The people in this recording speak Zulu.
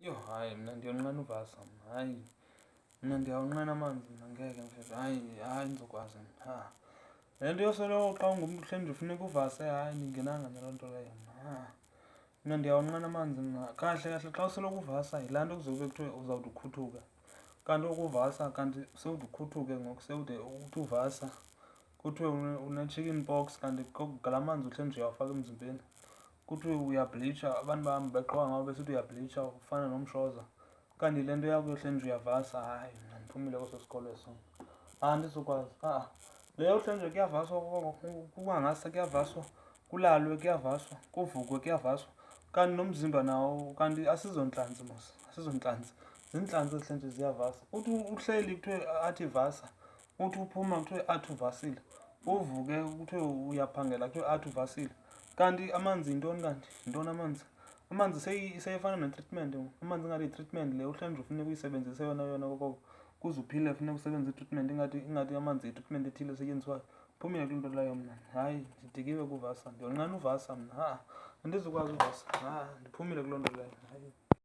Yho, hayi mna ndiyonqena uvasa mna. Hayi, mna ndiyawunqena amanzi mna, ngeke mfethu. Hayi, andizokwazi mna. Le nto yosoloko xa ungumntu uhleli funeka uvase, hayi ndingenanga naloo nto leyo mna. Mna ndiyawunqena amanzi mna. Kahle kahle xa usoloko uvasa yilaa nto kuzawube kuthiwe uzawude ukhuthuke. Kanti ukuvasa kanti sewude ukhuthuke ngoku sewude uthi uvasa kuthiwe une-chicken pox, kanti ngalaa manzi uhleli nje uyawafaka emzimbeni. Kuthiwe uyabhlitsha, abantu bahambe begqokha ngawo besithi uyabhlitsha ufana nomshoza. Kanti le nto yakho yohleli nje uyavasa, hayi mna ndiphumile kweso sikolo eso. Andizukwazi, le yohleli nje kuyavaswa kungangase kuyavaswa, kulalwe kuyavaswa, kuvukwe kuyavaswa. Kanti nomzimba nawo, kanti asizontlantsi mos, asizontlantsi. Zintlantsi ezihleli nje ziyavasa. Uthi uhleli kuthiwe athi vasa, uthi uphuma kuthiwe athi uvasile. Uvuke kuthiwe uyaphangela kuthiwe athi uvasile. Kanti amanzi yintoni kanti? Yintoni amanzi? Amanzi seyefana netritimenti. Amanzi ingathi yitritimenti le uhleli nje ufuneka uyisebenzise yona koko kuze uphile funeka usebenzise itritimenti, ingathi amanzi yitritimenti ethile esetyenziswayo. Ndiphumile kuloo nto leyo mna. Hayi, ndidikiwe kuvasa, ndiyonqena uvasa mna. Andizukwazi uvasa, ndiphumile kuloo nto leyo, hayi.